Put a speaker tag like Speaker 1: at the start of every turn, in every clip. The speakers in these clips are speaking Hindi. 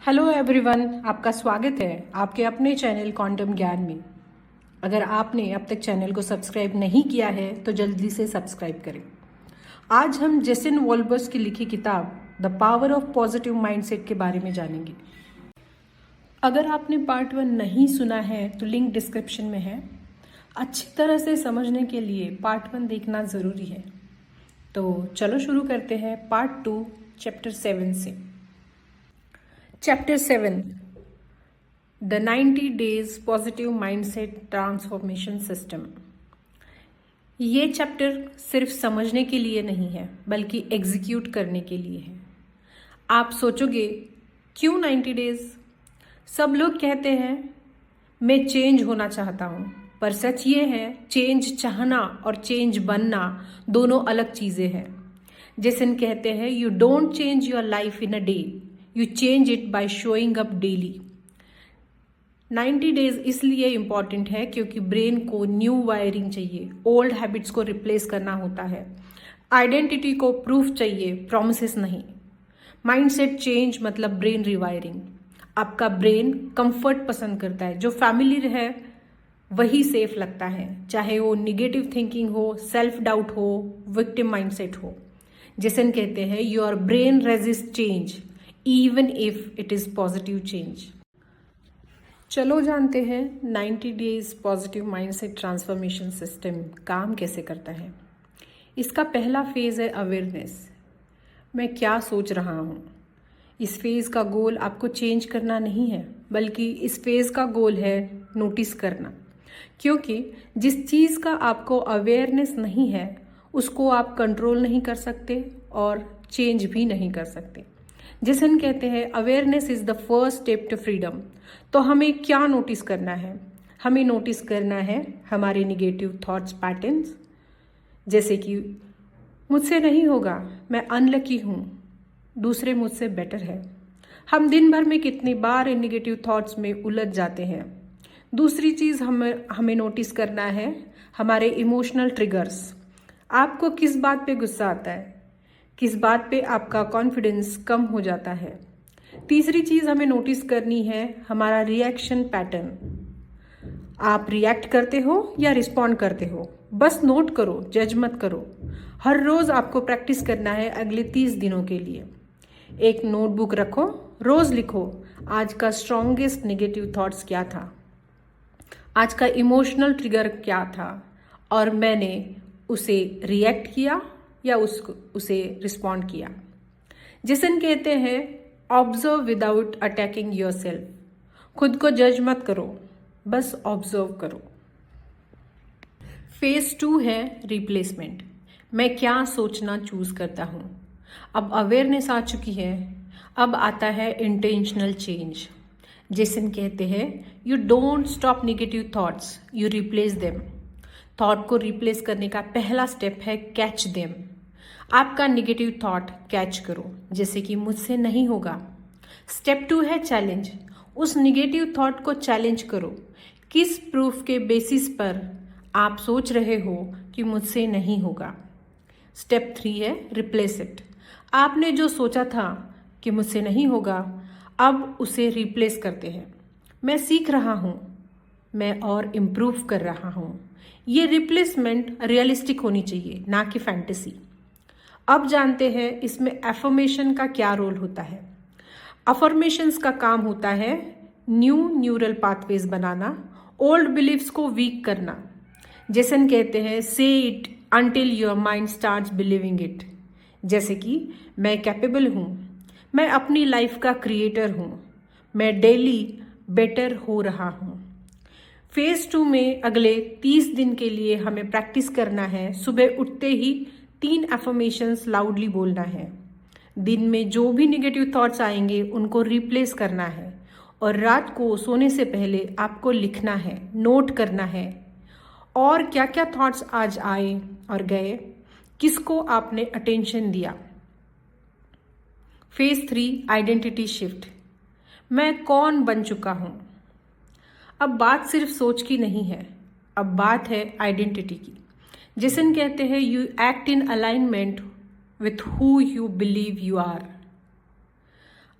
Speaker 1: हेलो एवरीवन, आपका स्वागत है आपके अपने चैनल क्वांटम ज्ञान में। अगर आपने अब तक चैनल को सब्सक्राइब नहीं किया है तो जल्दी से सब्सक्राइब करें। आज हम जेसन वॉल्बर्स की लिखी किताब the power of positive mindset के बारे में जानेंगे। अगर आपने पार्ट 1 नहीं सुना है तो लिंक डिस्क्रिप्शन में है। अच्छी तरह से समझने के लिए पार्ट 1 देखना ज़रूरी है। तो चलो शुरू करते हैं पार्ट 2 चैप्टर 7 से। Chapter 7 the 90 days positive mindset transformation system. ये चैप्टर सिर्फ समझने के लिए नहीं है बल्कि एग्जीक्यूट करने के लिए है। आप सोचोगे क्यों 90 डेज? सब लोग कहते हैं मैं चेंज होना चाहता हूँ, पर सच ये है चेंज चाहना और चेंज बनना दोनों अलग चीज़ें हैं। जैसे कहते हैं you don't change your life in a day, you change it by showing up daily. 90 days इसलिए इंपॉर्टेंट है क्योंकि ब्रेन को न्यू वायरिंग चाहिए, ओल्ड हैबिट्स को रिप्लेस करना होता है, आइडेंटिटी को प्रूफ चाहिए, प्रोमिसेस नहीं। माइंडसेट चेंज मतलब ब्रेन रिवायरिंग। आपका ब्रेन कंफर्ट पसंद करता है, जो फैमिली है वही सेफ लगता है, चाहे वो निगेटिव थिंकिंग हो, सेल्फ डाउट हो, विक्टिम माइंडसेट हो। जैसे कहते हैं your brain resist change even if it is positive change। चलो जानते हैं 90 days positive mindset transformation system काम कैसे करता है। इसका पहला फेज है अवेयरनेस। मैं क्या सोच रहा हूँ। इस फेज का गोल आपको चेंज करना नहीं है, बल्कि इस फेज का गोल है नोटिस करना, क्योंकि जिस चीज़ का आपको अवेयरनेस नहीं है उसको आप कंट्रोल नहीं कर सकते और चेंज भी नहीं कर सकते। जैसे कहते हैं awareness is the first step to freedom. तो हमें क्या नोटिस करना है? हमें नोटिस करना है हमारे निगेटिव थॉट्स पैटर्न्स, जैसे कि मुझसे नहीं होगा, मैं अनलकी हूँ, दूसरे मुझसे बेटर है। हम दिन भर में कितनी बार इन निगेटिव थॉट्स में उलझ जाते हैं। दूसरी चीज़ हमें नोटिस करना है हमारे इमोशनल ट्रिगर्स। आपको किस बात पे गुस्सा आता है, किस बात पे आपका कॉन्फिडेंस कम हो जाता है। तीसरी चीज़ हमें नोटिस करनी है हमारा रिएक्शन पैटर्न। आप रिएक्ट करते हो या रिस्पॉन्ड करते हो, बस नोट करो, जज मत करो। हर रोज़ आपको प्रैक्टिस करना है अगले 30 दिनों के लिए। एक नोटबुक रखो, रोज़ लिखो आज का स्ट्रॉन्गेस्ट नेगेटिव थॉट्स क्या था, आज का इमोशनल ट्रिगर क्या था और मैंने उसे रिएक्ट किया या उसे रिस्पॉन्ड किया। जैसे कहते हैं ऑब्जर्व विदाउट अटैकिंग योरसेल्फ। खुद को जज मत करो, बस ऑब्जर्व करो। फेज 2 है रिप्लेसमेंट। मैं क्या सोचना चूज करता हूँ। अब अवेयरनेस आ चुकी है, अब आता है इंटेंशनल चेंज। जैसे कहते हैं you don't stop negative thoughts, you replace them. Thought को रिप्लेस करने का पहला स्टेप है कैच देम। आपका नेगेटिव थॉट कैच करो, जैसे कि मुझसे नहीं होगा। स्टेप 2 है चैलेंज। उस नेगेटिव थॉट को चैलेंज करो। किस प्रूफ के बेसिस पर आप सोच रहे हो कि मुझसे नहीं होगा। स्टेप 3 है रिप्लेस इट। आपने जो सोचा था कि मुझसे नहीं होगा, अब उसे रिप्लेस करते हैं। मैं सीख रहा हूँ, मैं और इम्प्रूव कर रहा हूँ। ये रिप्लेसमेंट रियलिस्टिक होनी चाहिए, ना कि फैंटेसी। अब जानते हैं इसमें एफर्मेशन का क्या रोल होता है। अफर्मेशंस का काम होता है न्यू न्यूरल पाथवेज बनाना, ओल्ड बिलीव्स को वीक करना। जैसे कहते हैं से it until your mind starts believing it. जैसे कि मैं कैपेबल हूँ, मैं अपनी लाइफ का क्रिएटर हूँ, मैं डेली बेटर हो रहा हूँ। फेज 2 में अगले 30 दिन के लिए हमें प्रैक्टिस करना है। सुबह उठते ही 3 एफर्मेशंस लाउडली बोलना है। दिन में जो भी नेगेटिव थॉट्स आएंगे उनको रिप्लेस करना है, और रात को सोने से पहले आपको लिखना है, नोट करना है और क्या क्या थॉट्स आज आए और गए, किसको आपने अटेंशन दिया। Phase 3 identity shift. मैं कौन बन चुका हूँ। अब बात सिर्फ सोच की नहीं है, अब बात है आइडेंटिटी की। जैसे कहते हैं you act in alignment with who you believe you are.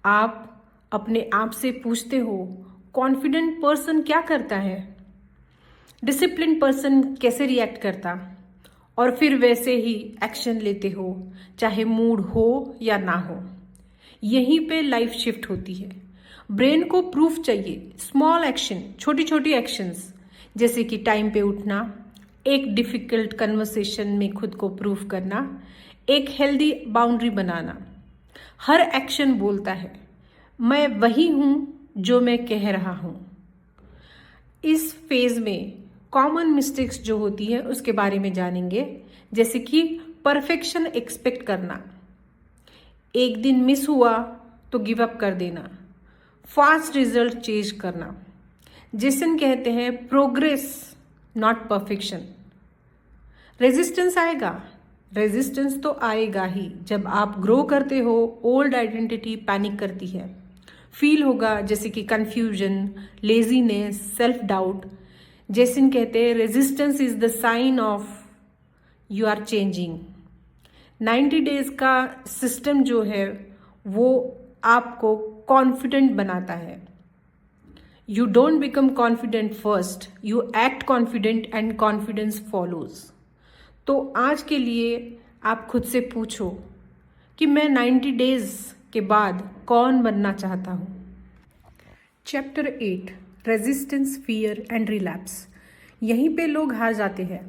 Speaker 1: आप अपने आप से पूछते हो कॉन्फिडेंट पर्सन क्या करता है, डिसिप्लिन पर्सन कैसे रिएक्ट करता, और फिर वैसे ही एक्शन लेते हो चाहे मूड हो या ना हो। यहीं पे लाइफ शिफ्ट होती है। ब्रेन को प्रूफ चाहिए, स्मॉल एक्शन, छोटी छोटी एक्शंस, जैसे कि टाइम पे उठना, एक डिफिकल्ट कन्वर्सेशन में खुद को प्रूफ करना, एक हेल्दी बाउंड्री बनाना। हर एक्शन बोलता है मैं वही हूं जो मैं कह रहा हूं। इस फेज में कॉमन मिस्टेक्स जो होती है उसके बारे में जानेंगे, जैसे कि परफेक्शन एक्सपेक्ट करना, एक दिन मिस हुआ तो गिव अप कर देना, फास्ट रिजल्ट चेज करना, जिसे कहते हैं प्रोग्रेस नॉट परफेक्शन। रेजिस्टेंस आएगा, रेजिस्टेंस तो आएगा ही। जब आप ग्रो करते हो ओल्ड आइडेंटिटी पैनिक करती है, फील होगा जैसे कि कंफ्यूजन, लेजीनेस, सेल्फ डाउट। जैसे कहते हैं resistance is the sign of you are changing. 90 days का सिस्टम जो है वो आपको कॉन्फिडेंट बनाता है। You don't become confident first, you act confident and confidence follows. तो आज के लिए आप खुद से पूछो कि मैं 90 डेज के बाद कौन बनना चाहता हूँ। Chapter 8 resistance, fear and relapse. यहीं पे लोग हार जाते हैं।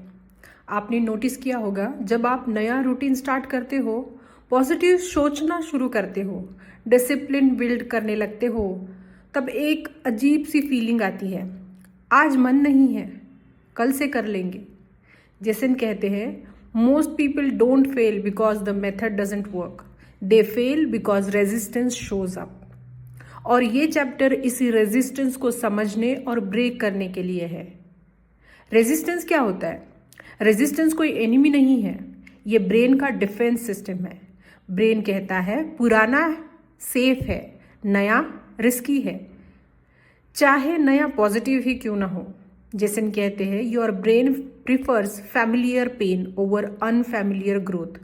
Speaker 1: आपने नोटिस किया होगा जब आप नया रूटीन स्टार्ट करते हो, पॉजिटिव सोचना शुरू करते हो, डिसिप्लिन बिल्ड करने लगते हो, तब एक अजीब सी फीलिंग आती है, आज मन नहीं है, कल से कर लेंगे। जैसे कहते हैं most people don't fail because the method doesn't work, they fail because resistance shows up. और ये चैप्टर इसी रेजिस्टेंस को समझने और ब्रेक करने के लिए है। रेजिस्टेंस क्या होता है? रेजिस्टेंस कोई एनिमी नहीं है, ये ब्रेन का डिफेंस सिस्टम है। ब्रेन कहता है पुराना सेफ है, नया रिस्की है, चाहे नया पॉजिटिव ही क्यों ना हो। जैसे कहते हैं your brain prefers familiar pain over unfamiliar growth.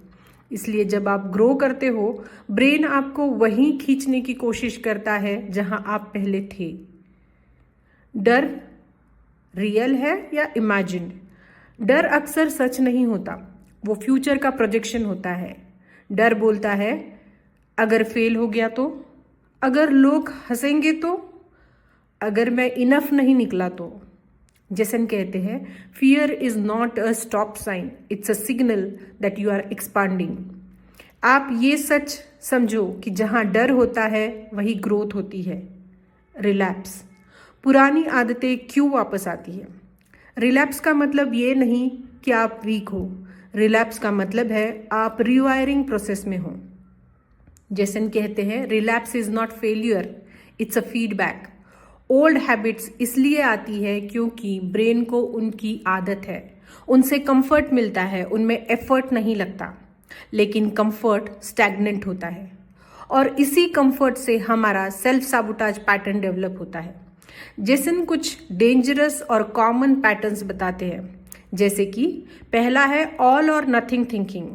Speaker 1: इसलिए जब आप ग्रो करते हो ब्रेन आपको वहीं खींचने की कोशिश करता है जहां आप पहले थे। डर रियल है या इमेजिन्ड? डर अक्सर सच नहीं होता, वो फ्यूचर का प्रोजेक्शन होता है। डर बोलता है अगर फेल हो गया तो, अगर लोग हंसेंगे तो, अगर मैं इनफ नहीं निकला तो। जैसे कहते हैं fear is not a stop sign, it's a signal that you are expanding. आप ये सच समझो कि जहां डर होता है वही ग्रोथ होती है। रिलैप्स, पुरानी आदतें क्यों वापस आती है? रिलैप्स का मतलब ये नहीं कि आप वीक हो, रिलैप्स का मतलब है आप रिवायरिंग प्रोसेस में हो। जैसे कहते हैं relapse is not failure, it's a feedback. Old habits इसलिए आती है क्योंकि ब्रेन को उनकी आदत है, उनसे कंफर्ट मिलता है, उनमें एफर्ट नहीं लगता। लेकिन कंफर्ट स्टैग्नेंट होता है और इसी कंफर्ट से हमारा सेल्फ साबोटाज पैटर्न डेवलप होता है। जैसे कुछ डेंजरस और कॉमन पैटर्न्स बताते हैं, जैसे कि पहला है ऑल और नथिंग थिंकिंग,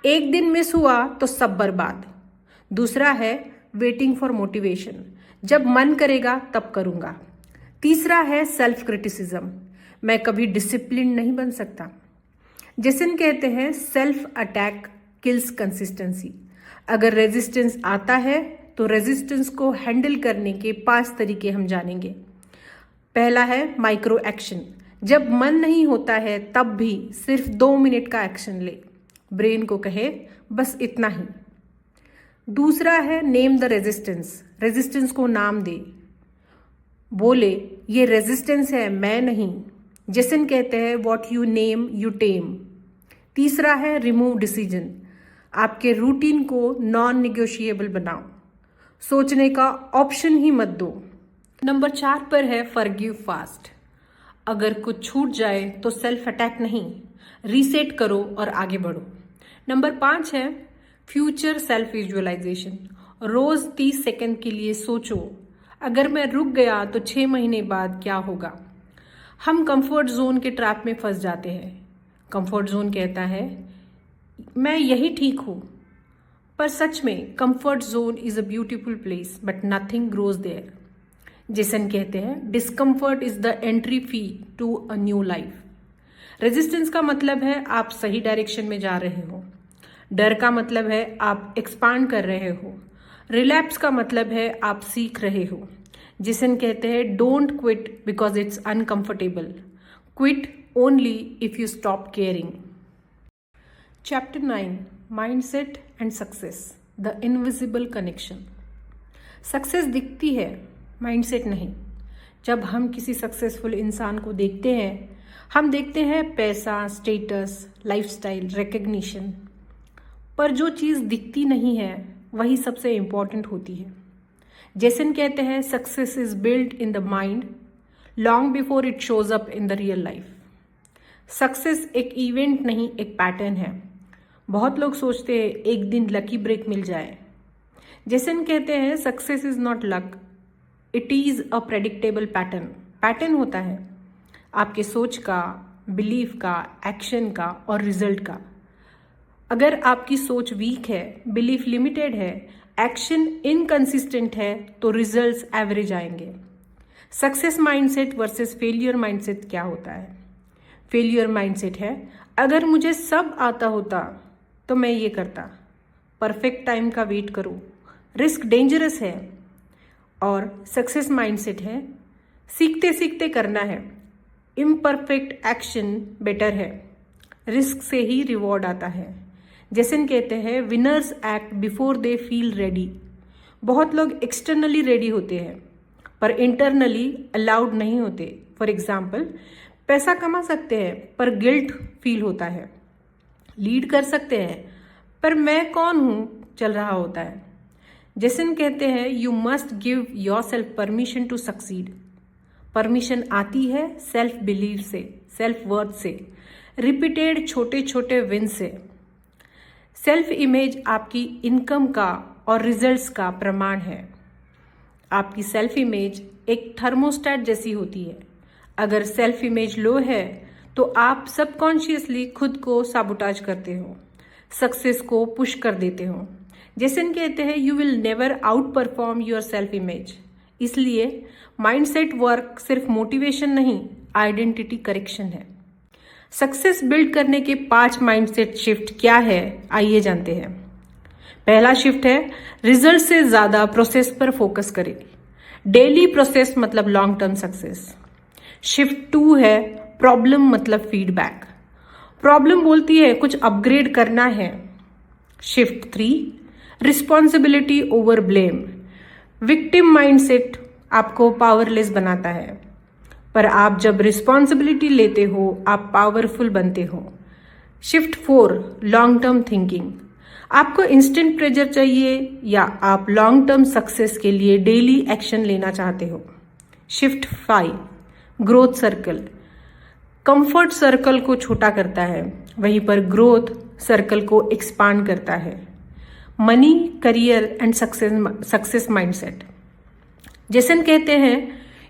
Speaker 1: एक दिन मिस हुआ तो सब बर्बाद। दूसरा है वेटिंग फॉर मोटिवेशन, जब मन करेगा तब करूंगा। तीसरा है सेल्फ क्रिटिसिज्म, मैं कभी डिसिप्लिन नहीं बन सकता। जैसे कहते हैं सेल्फ अटैक किल्स कंसिस्टेंसी। अगर रेजिस्टेंस आता है तो रेजिस्टेंस को हैंडल करने के 5 तरीके हम जानेंगे। पहला है माइक्रो एक्शन, जब मन नहीं होता है तब भी सिर्फ 2 मिनट का एक्शन ले, ब्रेन को कहे बस इतना ही। दूसरा है नेम द रेजिस्टेंस, रेजिस्टेंस को नाम दे, बोले ये रेजिस्टेंस है मैं नहीं। जैसे कहते हैं व्हाट यू नेम यू टेम। तीसरा है रिमूव डिसीजन, आपके रूटीन को नॉन निगोशिएबल बनाओ, सोचने का ऑप्शन ही मत दो। नंबर 4 पर है फॉरगिव फास्ट, अगर कुछ छूट जाए तो सेल्फ अटैक नहीं, रीसेट करो और आगे बढ़ो। नंबर 5 है फ्यूचर सेल्फ विजुअलाइजेशन, रोज 30 सेकंड के लिए सोचो अगर मैं रुक गया तो 6 महीने बाद क्या होगा। हम कंफर्ट जोन के ट्रैप में फंस जाते हैं। कंफर्ट जोन कहता है मैं यही ठीक हूँ, पर सच में comfort zone is a beautiful place but nothing grows there. Jason कहते हैं discomfort is the entry fee to a new life. Resistance का मतलब है आप सही डायरेक्शन में जा रहे हो। डर का मतलब है आप एक्सपांड कर रहे हो। रिलैप्स का मतलब है आप सीख रहे हो। जेसन कहते हैं don't quit because it's uncomfortable, quit only if you stop caring. Chapter 9 mindset and success, the invisible connection. Success दिखती है, माइंडसेट नहीं। जब हम किसी सक्सेसफुल इंसान को देखते हैं, हम देखते हैं पैसा, स्टेटस, लाइफस्टाइल, रिकग्निशन, पर जो चीज़ दिखती नहीं है वही सबसे इम्पॉर्टेंट होती है। जेसन कहते हैं success is build in the mind long before it shows up in the real life. Success एक इवेंट नहीं, एक पैटर्न है। बहुत लोग सोचते हैं एक दिन लकी ब्रेक मिल जाए। जेसन कहते हैं success is not luck, it is a predictable pattern. Pattern होता है आपके सोच का, बिलीफ का, एक्शन का और रिजल्ट का। अगर आपकी सोच वीक है, बिलीफ लिमिटेड है, एक्शन इनकंसिस्टेंट है, तो रिजल्ट्स एवरेज आएंगे। Success mindset versus failure mindset क्या होता है? फेलियर माइंडसेट है अगर मुझे सब आता होता तो मैं ये करता, परफेक्ट टाइम का वेट करूं, रिस्क डेंजरस है। और सक्सेस माइंडसेट है सीखते सीखते करना है, इम्परफेक्ट एक्शन बेटर है, रिस्क से ही रिवॉर्ड आता है। जेसन कहते हैं winners act before they feel ready. बहुत लोग एक्सटर्नली रेडी होते हैं पर इंटरनली अलाउड नहीं होते। फॉर एग्जाम्पल, पैसा कमा सकते हैं पर गिल्ट फील होता है, लीड कर सकते हैं पर मैं कौन हूँ चल रहा होता है। जेसन कहते हैं you must give yourself permission to succeed. Permission आती है सेल्फ बिलीव से, सेल्फ वर्थ से, रिपीटेड छोटे छोटे विन से। सेल्फ इमेज आपकी इनकम का और रिजल्ट्स का प्रमाण है। आपकी सेल्फ इमेज एक थर्मोस्टेट जैसी होती है। अगर सेल्फ इमेज लो है तो आप सबकॉन्शियसली खुद को साबोटाज करते हो, सक्सेस को पुश कर देते हो। जेसन कहते हैं you will never out perform your self image. इसलिए माइंडसेट वर्क सिर्फ मोटिवेशन नहीं, आइडेंटिटी करेक्शन है। सक्सेस बिल्ड करने के 5 माइंडसेट शिफ्ट क्या है, आइए जानते हैं। पहला शिफ्ट है रिजल्ट से ज्यादा प्रोसेस पर फोकस करें। डेली प्रोसेस मतलब लॉन्ग टर्म सक्सेस। शिफ्ट 2 है प्रॉब्लम मतलब फीडबैक। प्रॉब्लम बोलती है कुछ अपग्रेड करना है। Shift 3 responsibility over blame. Victim mindset आपको पावरलेस बनाता है, पर आप जब रिस्पॉन्सिबिलिटी लेते हो आप पावरफुल बनते हो। Shift 4 long term thinking. आपको इंस्टेंट प्रेजर चाहिए या आप लॉन्ग टर्म सक्सेस के लिए डेली एक्शन लेना चाहते हो। Shift 5 growth circle. Comfort circle को छोटा करता है, वहीं पर ग्रोथ सर्कल को एक्सपांड करता है। Money, career and success mindset. Jason कहते हैं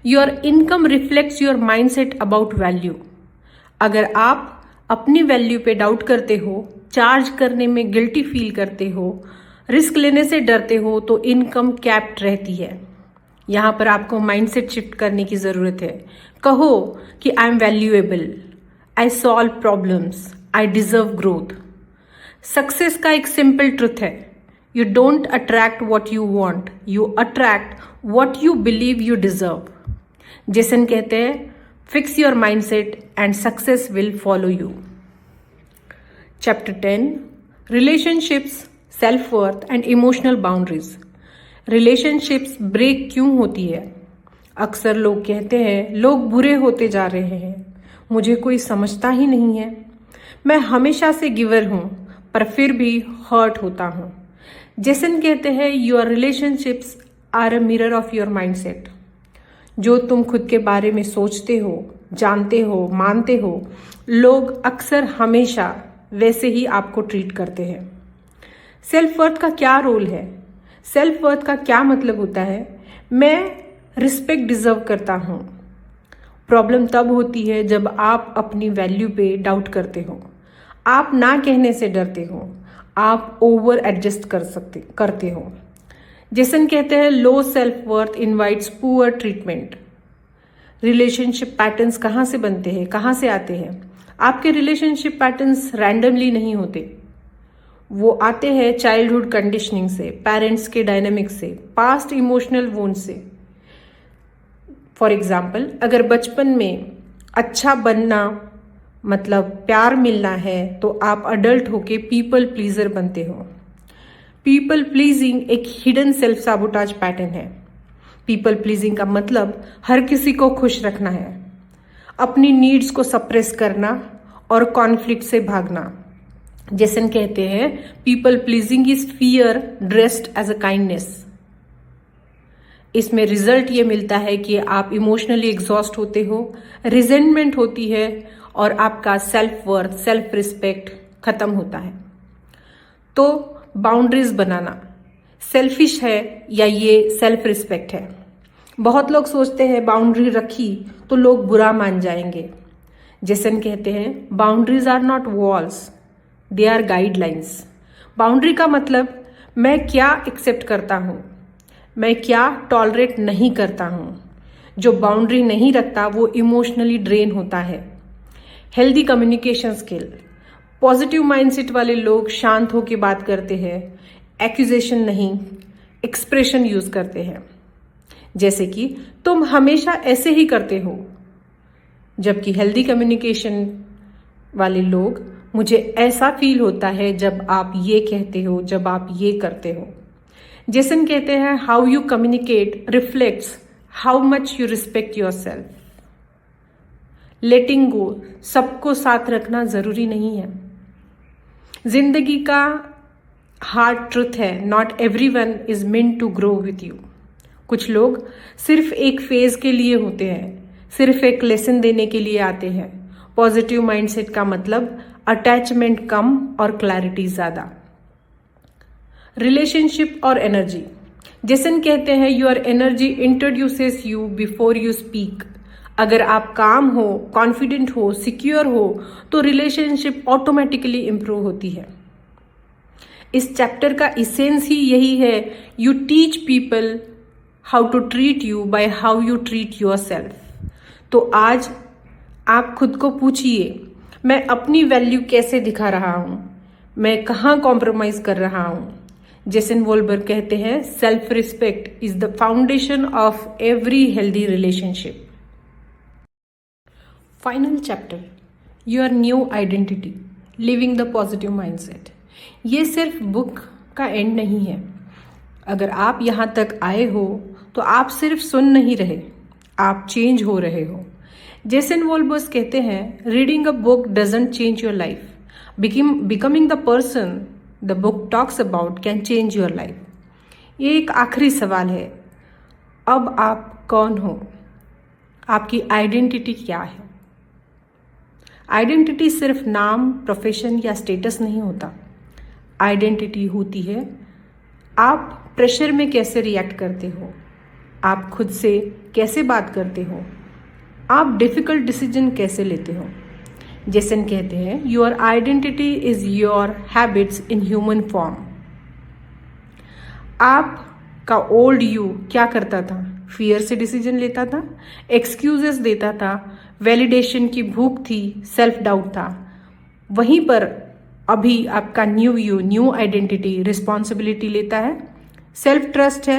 Speaker 1: your income reflects your mindset about value. अगर आप अपनी वैल्यू पे डाउट करते हो, चार्ज करने में गिल्टी फील करते हो, रिस्क लेने से डरते हो, तो इनकम कैप्ड रहती है। यहाँ पर आपको माइंडसेट शिफ्ट करने की जरूरत है। कहो कि I am valuable, I solve problems, I deserve growth. Success का एक सिंपल ट्रुथ है, you don't attract what you want, you attract what you believe you deserve. Jason कहते हैं fix your mindset and success will follow you. Chapter 10 relationships, self worth and emotional boundaries. Relationships break क्यों होती है? अक्सर लोग कहते हैं लोग बुरे होते जा रहे हैं, मुझे कोई समझता ही नहीं है, मैं हमेशा से गिवर हूं पर फिर भी हर्ट होता हूं। जेसन कहते हैं your relationships are a mirror of your mindset. जो तुम खुद के बारे में सोचते हो, जानते हो, मानते हो, लोग अक्सर हमेशा वैसे ही आपको ट्रीट करते हैं। सेल्फ वर्थ का क्या रोल है? सेल्फ वर्थ का क्या मतलब होता है? मैं रिस्पेक्ट डिजर्व करता हूँ। प्रॉब्लम तब होती है जब आप अपनी वैल्यू पे डाउट करते हो, आप ना कहने से डरते हो, आप ओवर एडजस्ट करते हो। जेसन कहते हैं low self worth invites poor treatment. Relationship patterns कहाँ से बनते हैं, कहाँ से आते हैं? आपके रिलेशनशिप पैटर्न्स रैंडमली नहीं होते, वो आते हैं चाइल्डहुड कंडीशनिंग से, पेरेंट्स के डायनामिक्स से, पास्ट इमोशनल वोन्स से। फॉर एग्जाम्पल, अगर बचपन में अच्छा बनना मतलब प्यार मिलना है तो आप अडल्ट होके पीपल प्लीजर बनते हो। पीपल प्लीजिंग एक हिडन सेल्फ साबोटाज पैटर्न है। पीपल प्लीजिंग का मतलब हर किसी को खुश रखना है, अपनी नीड्स को सप्रेस करना और कॉन्फ्लिक्ट से भागना। जेसन कहते हैं people pleasing is fear dressed as a kindness. इसमें रिजल्ट ये मिलता है कि आप इमोशनली एग्जॉस्ट होते हो, रिजेंटमेंट होती है और आपका सेल्फ वर्थ, सेल्फ रिस्पेक्ट खत्म होता है। तो बाउंड्रीज बनाना सेल्फिश है या ये सेल्फ रिस्पेक्ट है? बहुत लोग सोचते हैं बाउंड्री रखी तो लोग बुरा मान जाएंगे। जेसन कहते हैं boundaries are not walls, they are guidelines. Boundary का मतलब मैं क्या एक्सेप्ट करता हूँ, मैं क्या टॉलरेट नहीं करता हूँ। जो बाउंड्री नहीं रखता वो इमोशनली ड्रेन होता है। Healthy communication skill, positive mindset वाले लोग शांत होकर बात करते हैं, एक्यूजेशन नहीं, एक्सप्रेशन यूज करते हैं, जैसे कि तुम हमेशा ऐसे ही करते हो। जबकि हेल्दी कम्युनिकेशन वाले लोग, मुझे ऐसा फील होता है जब आप ये कहते हो, जब आप ये करते हो। जेसन कहते हैं how you communicate reflects how much you respect yourself. Letting go, सबको साथ रखना जरूरी नहीं है। जिंदगी का हार्ड ट्रुथ है, not everyone is meant to grow with you. कुछ लोग सिर्फ एक फेज के लिए होते हैं, सिर्फ एक लेसन देने के लिए आते हैं। पॉजिटिव माइंडसेट का मतलब अटैचमेंट कम और क्लैरिटी ज्यादा। रिलेशनशिप और एनर्जी, जेसन कहते हैं your energy introduces you before you speak. अगर आप काम हो, कॉन्फिडेंट हो, सिक्योर हो तो रिलेशनशिप ऑटोमेटिकली इंप्रूव होती है। इस चैप्टर का इसेंस ही यही है, you teach people how to treat you by how you treat yourself. तो आज आप खुद को पूछिए, मैं अपनी वैल्यू कैसे दिखा रहा हूं, मैं कहाँ कॉम्प्रोमाइज कर रहा हूं। जेसन वोल्बर्ग कहते हैं self respect is the foundation of every healthy relationship. Final chapter, your new identity, living the positive mindset. ये सिर्फ बुक का एंड नहीं है। अगर आप यहाँ तक आए हो तो आप सिर्फ सुन नहीं रहे, आप चेंज हो रहे हो। जेसन वोल्बर्ग कहते हैं reading a book doesn't change your life, becoming the person the book talks about can change your life. ये एक आखिरी सवाल है, अब आप कौन हो, आपकी आइडेंटिटी क्या है? आइडेंटिटी सिर्फ नाम, प्रोफेशन या स्टेटस नहीं होता। आइडेंटिटी होती है आप प्रेशर में कैसे रिएक्ट करते हो, आप खुद से कैसे बात करते हो, आप डिफिकल्ट डिसीजन कैसे लेते हो। जेसन कहते हैं your identity is your habits in human form. आपका ओल्ड यू क्या करता था? फियर से डिसीजन लेता था, एक्सक्यूजेस देता था, वैलिडेशन की भूख थी, सेल्फ डाउट था। वहीं पर अभी आपका new you, new identity responsibility लेता है, सेल्फ ट्रस्ट है,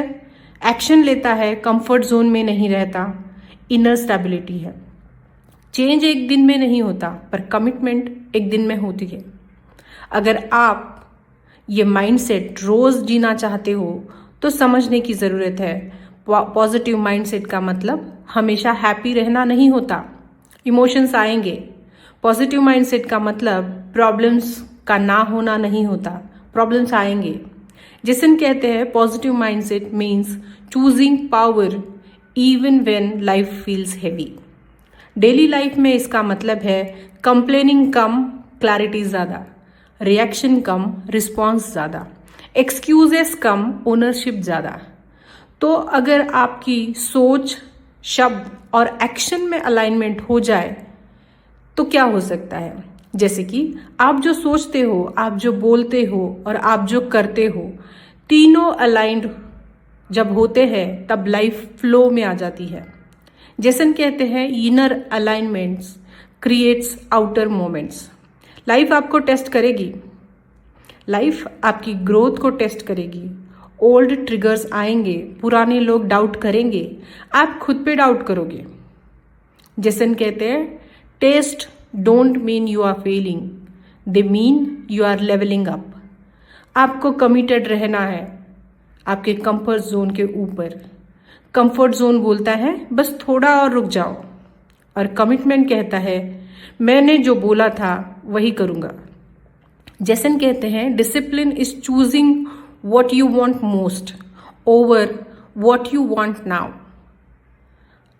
Speaker 1: एक्शन लेता है, कंफर्ट जोन में नहीं रहता, इनर स्टेबिलिटी है। चेंज एक दिन में नहीं होता पर कमिटमेंट एक दिन में होती है। अगर आप ये माइंडसेट रोज जीना चाहते हो तो समझने की जरूरत है पॉजिटिव माइंडसेट का मतलब हमेशा हैप्पी रहना नहीं होता, इमोशंस आएंगे। पॉजिटिव माइंडसेट का मतलब प्रॉब्लम्स का ना होना नहीं होता, प्रॉब्लम्स आएंगे। जेसन कहते हैं positive mindset means choosing power even when life feels heavy. Daily life में इसका मतलब है कंप्लेनिंग कम, क्लैरिटी ज्यादा, रिएक्शन कम, रिस्पॉन्स ज्यादा, एक्सक्यूजेस कम, ओनरशिप ज्यादा। तो अगर आपकी सोच, शब्द और एक्शन में अलाइनमेंट हो जाए तो क्या हो सकता है? जैसे कि आप जो सोचते हो, आप जो बोलते हो और आप जो करते हो, तीनों अलाइंड जब होते हैं तब लाइफ फ्लो में आ जाती है। जैसन कहते हैं inner alignments creates outer moments. Life आपको टेस्ट करेगी, लाइफ आपकी ग्रोथ को टेस्ट करेगी। ओल्ड ट्रिगर्स आएंगे, पुराने लोग डाउट करेंगे, आप खुद पे डाउट करोगे। जैसन कहते हैं test don't mean you are failing, they mean you are levelling up. आपको कमिटेड रहना है आपके कंफर्ट जोन के ऊपर। कंफर्ट जोन बोलता है बस थोड़ा और रुक जाओ, और कमिटमेंट कहता है मैंने जो बोला था वही करूँगा। जैसन कहते हैं discipline is choosing what you want most over what you want now।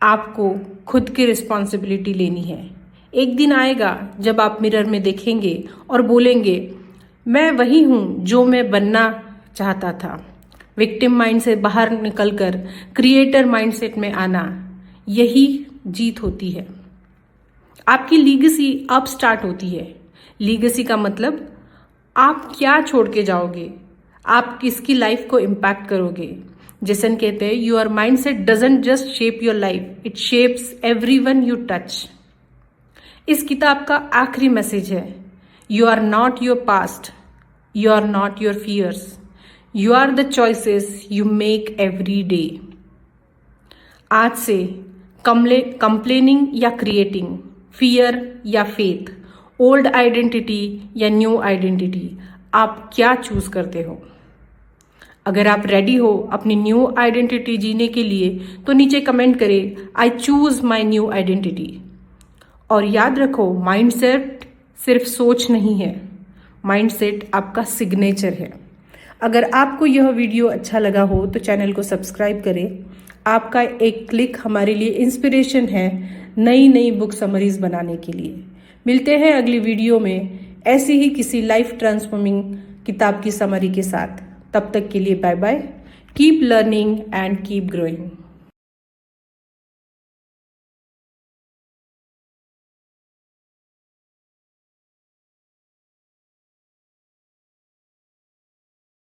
Speaker 1: आपको खुद की रिस्पॉन्सिबिलिटी लेनी है। एक दिन आएगा जब आप मिरर में देखेंगे और बोलेंगे मैं वही हूँ जो मैं बनना चाहता था। विक्टिम माइंड से बाहर निकलकर क्रिएटर माइंडसेट में आना, यही जीत होती है। आपकी लीगेसी अब स्टार्ट होती है। लीगेसी का मतलब आप क्या छोड़ के जाओगे, आप किसकी लाइफ को इम्पैक्ट करोगे। जैसन कहते हैं your mindset doesn't just shape your life, it shapes everyone you touch. इस किताब का आखिरी मैसेज है you are not your past, you are not your fears, you are the choices you make every day. आज से कंप्लेनिंग या क्रिएटिंग, फियर या फेथ, ओल्ड आइडेंटिटी या न्यू आइडेंटिटी, आप क्या चूज करते हो। अगर आप रेडी हो अपनी न्यू आइडेंटिटी जीने के लिए तो नीचे कमेंट करें I choose my new identity. और याद रखो माइंडसेट सिर्फ सोच नहीं है, माइंडसेट आपका सिग्नेचर है। अगर आपको यह वीडियो अच्छा लगा हो तो चैनल को सब्सक्राइब करें। आपका एक क्लिक हमारे लिए इंस्पिरेशन है नई नई बुक समरीज बनाने के लिए। मिलते हैं अगली वीडियो में ऐसी ही किसी लाइफ ट्रांसफॉर्मिंग किताब की समरी के साथ। तब तक के लिए bye bye. Keep learning and keep growing.